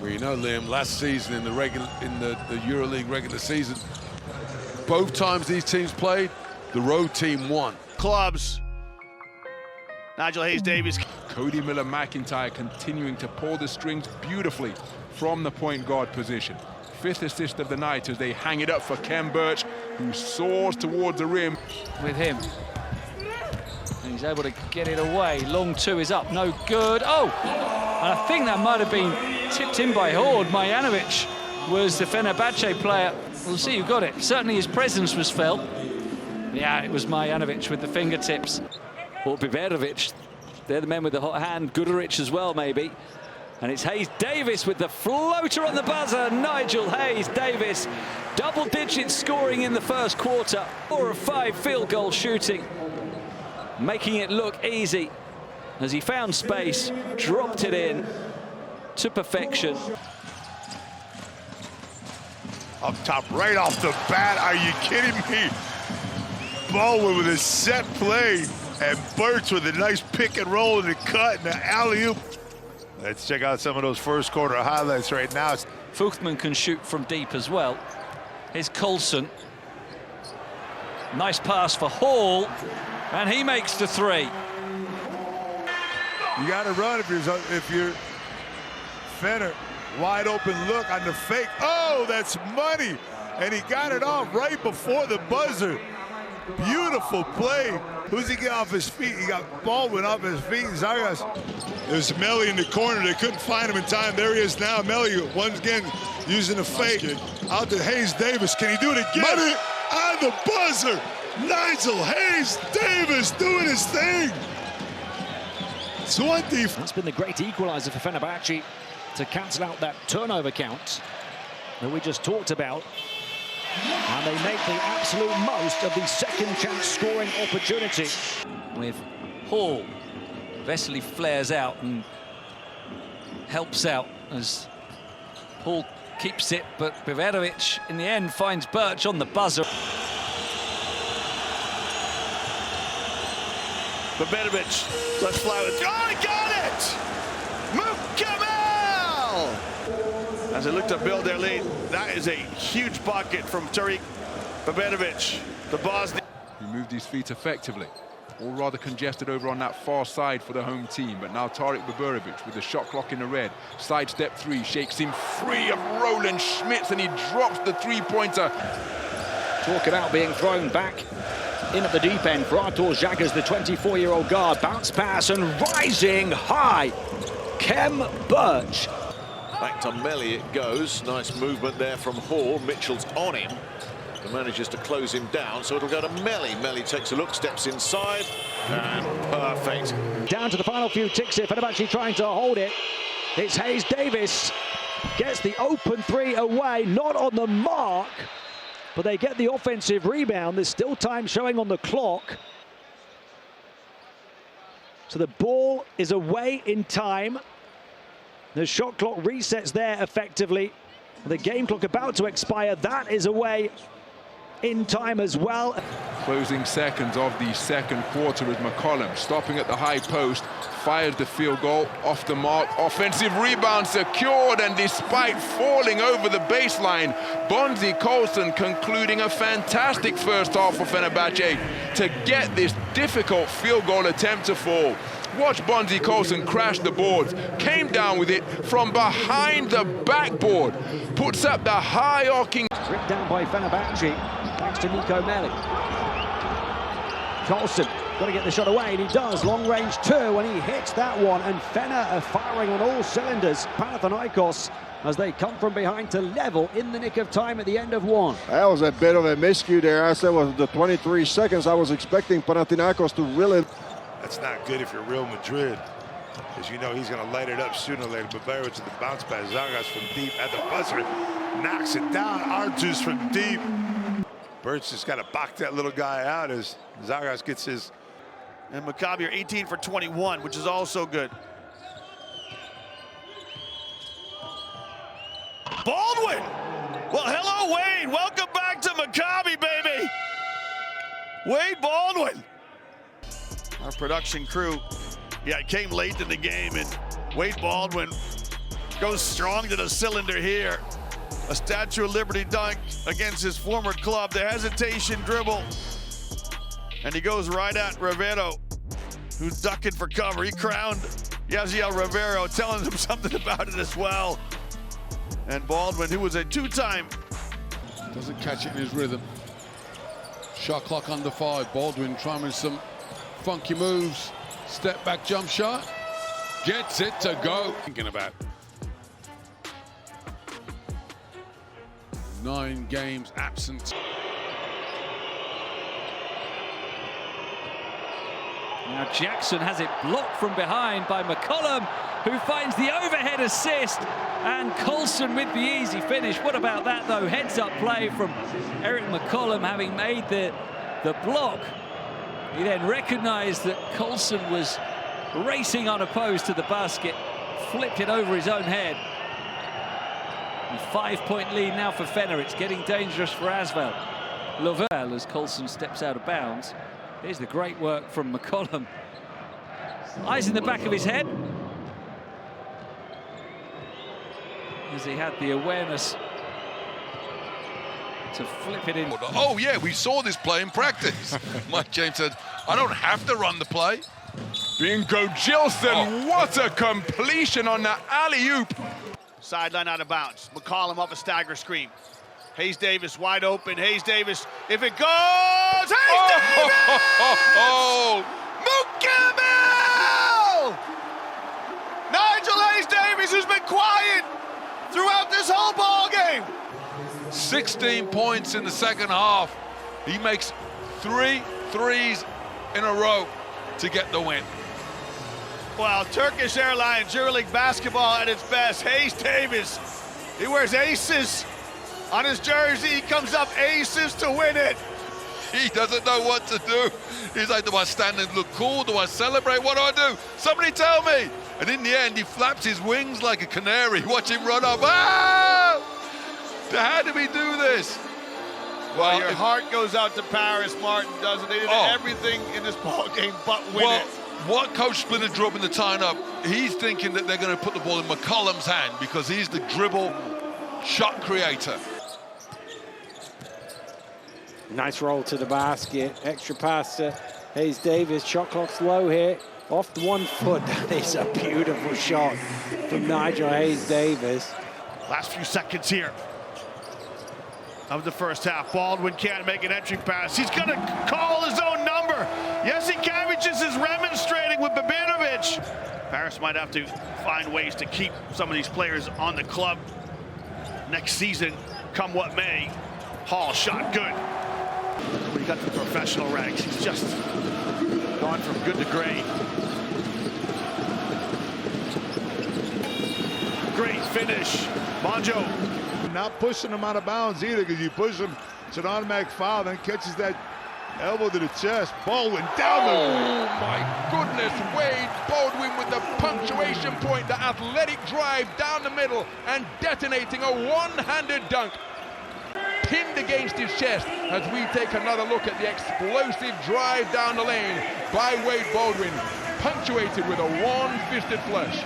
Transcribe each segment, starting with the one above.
Well, you know, Liam, last season in the EuroLeague regular season, both times these teams played, the road team won. Clubs. Nigel Hayes-Davis. Cody Miller-McIntyre continuing to pull the strings beautifully from the point guard position. 5th assist of the night as they hang it up for Kem Birch, who soars towards the rim. With him. And he's able to get it away. Long two is up, no good. Oh! And I think that might have been tipped in by Horde. Marjanovic was the Fenerbahce player. We'll see who got it. Certainly his presence was felt. Yeah, it was Marjanovic with the fingertips. Or Biberovic, they're the men with the hot hand. Guduric as well, maybe. And it's Hayes-Davis with the floater on the buzzer. Nigel Hayes-Davis, double-digit scoring in the first quarter. 4 of 5 field goal shooting, making it look easy as he found space, dropped it in to perfection. Up top, right off the bat, are you kidding me? Baldwin with a set play, and Birch with a nice pick and roll and a cut and an alley-oop. Let's check out some of those first quarter highlights right now. Fuchtman can shoot from deep as well. Here's Coulson. Nice pass for Hall, and he makes the three. You got to run if you're Fenner. Wide open look on the fake. Oh, that's money. And he got it off right before the buzzer. Beautiful play. Who's he get off his feet? He got Baldwin off his feet. Zargas. There's Melly in the corner. They couldn't find him in time. There he is now. Melly once again using the fake. Out to Hayes-Davis. Can he do it again? Money on the buzzer. Nigel Hayes-Davis doing his thing. 20. That's been the great equalizer for Fenerbahce to cancel out that turnover count that we just talked about. And they make the absolute most of the second chance scoring opportunity. With Hall, Vesely flares out and helps out as Hall keeps it, but Biberovic in the end finds Birch on the buzzer. Biberovic, let's fly with. Oh, he got it! Mukamel! As they look to build their lead, that is a huge bucket from Tariq Biberovic, the Bosnian. He moved his feet effectively. All rather congested over on that far side for the home team, but now Tariq Biberovic with the shot clock in the red. Sidestep three, shakes him free of Roland Schmitz, and he drops the three-pointer. Talk about being thrown back in at the deep end for Artur Jaggers, the 24-year-old guard. Bounce pass and rising high. Kem Birch. Back to Melly it goes. Nice movement there from Hall. Mitchell's on him. He manages to close him down, so it'll go to Melly. Melly takes a look, steps inside, and perfect. Down to the final few ticks here. Fenerbahce trying to hold it. It's Hayes-Davis. Gets the open three away, not on the mark, but they get the offensive rebound. There's still time showing on the clock. So the ball is away in time. The shot clock resets there effectively. The game clock about to expire. That is away in time as well. Closing seconds of the second quarter is McCollum stopping at the high post, fires the field goal off the mark. Offensive rebound secured, and despite falling over the baseline, Bonzi Coulson concluding a fantastic first half for Fenerbahce to get this difficult field goal attempt to fall. Watch Bonzi Coulson crash the boards, came down with it from behind the backboard, puts up the high arcing. Ripped down by Fenerbahce, thanks to Nico Melli. Coulson got to get the shot away, and he does. Long range two, and he hits that one. And Fener are firing on all cylinders. Panathinaikos, as they come from behind to level in the nick of time at the end of one. That was a bit of a miscue there. I said with the 23 seconds, I was expecting Panathinaikos to really. That's not good if you're Real Madrid, because you know he's going to light it up sooner or later. Biberovic with the bounce pass. Zargas from deep at the buzzer, knocks it down. Artus from deep. Birch just got to box that little guy out as Zargas gets his. And Maccabi are 18 for 21, which is also good. Baldwin! Well, hello, Wade. Welcome back to Maccabi, baby. Wade Baldwin. Our production crew, yeah, it came late in the game, and Wade Baldwin Goes strong to the cylinder here. A Statue of Liberty dunk against his former club. The hesitation dribble. And he goes right at Rivero, who's ducking for cover. He crowned Yaziel Rivero, telling him something about it as well. And Baldwin, who was a two-time. Doesn't catch it in his rhythm. Shot clock under 5. Baldwin trying with some funky moves. Step back jump shot. Gets it to go. Thinking about 9 games absent. Now Jackson has it blocked from behind by McCollum, who finds the overhead assist, and Coulson with the easy finish. What about that though? Heads up play from Eric McCollum, having made the block. He then recognized that Coulson was racing unopposed to the basket, flipped it over his own head. A 5-point lead now for Fener. It's getting dangerous for Asvel. Lovell as Coulson steps out of bounds. Here's the great work from McCollum. Eyes in the back of his head, as he had the awareness to flip it in. Oh yeah, we saw this play in practice. Mike James said, I don't have to run the play. Bingo Gilson, what a completion on that alley-oop. Sideline out of bounds. McCollum up a stagger screen. Hayes Davis wide open. Hayes Davis, if it goes, Hayes Davis! Mukabel! Nigel Hayes Davis, who's been quiet throughout this whole ball game. 16 points in the second half. He makes 3 threes in a row to get the win. Well, Turkish Airlines, EuroLeague basketball at its best. Hayes Davis, he wears aces on his jersey. He comes up aces to win it. He doesn't know what to do. He's like, do I stand and look cool? Do I celebrate? What do I do? Somebody tell me. And in the end, he flaps his wings like a canary. Watch him run up. Ah! How did we do this? Well, your heart goes out to Paris, Martin, doesn't it? They did everything in this ball game but win it. What Coach Splinter drew up in the tie-up, he's thinking that they're going to put the ball in McCollum's hand because he's the dribble shot creator. Nice roll to the basket. Extra pass to Hayes Davis. Shot clock's low here. Off the 1 foot. That is a beautiful shot from Nigel Hayes Davis. Last few seconds here of the first half. Baldwin can't make an entry pass. He's going to call his own number. Jasikevicius is remonstrating with Babinovic. Paris might have to find ways to keep some of these players on the club next season, come what may. Hall shot good. When he got to the professional ranks, he's just gone from good to great. Great finish. Bonjo. Not pushing him out of bounds either, because you push him, it's an automatic foul, then catches that elbow to the chest. Baldwin down the... Oh my goodness, Wade Baldwin with the punctuation point, the athletic drive down the middle and detonating a one-handed dunk. Pinned against his chest as we take another look at the explosive drive down the lane by Wade Baldwin, punctuated with a one-fisted flush.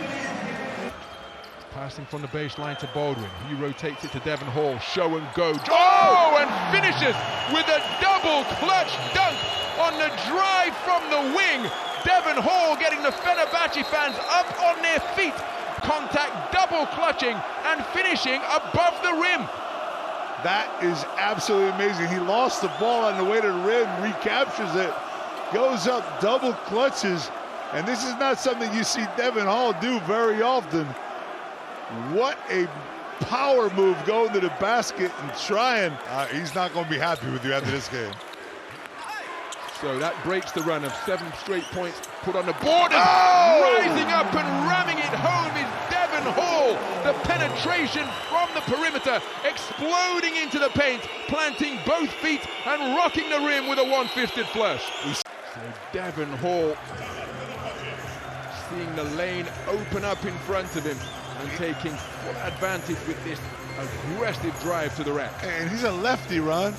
Passing from the baseline to Baldwin. He rotates it to Devon Hall. Show and go. Oh, and finishes with a double clutch dunk on the drive from the wing. Devon Hall getting the Fenerbahce fans up on their feet. Contact double clutching and finishing above the rim. That is absolutely amazing. He lost the ball on the way to the rim, recaptures it, goes up, double clutches, and this is not something you see Devon Hall do very often. What a power move going to the basket and trying. He's not going to be happy with you after this game. So that breaks the run of 7 straight points put on the board. And rising up and ramming it home is Devon Hall. The penetration from the perimeter, exploding into the paint, planting both feet and rocking the rim with a one-fisted flush. So Devon Hall seeing the lane open up in front of him and taking full advantage with this aggressive drive to the rack. And he's a lefty, Ron.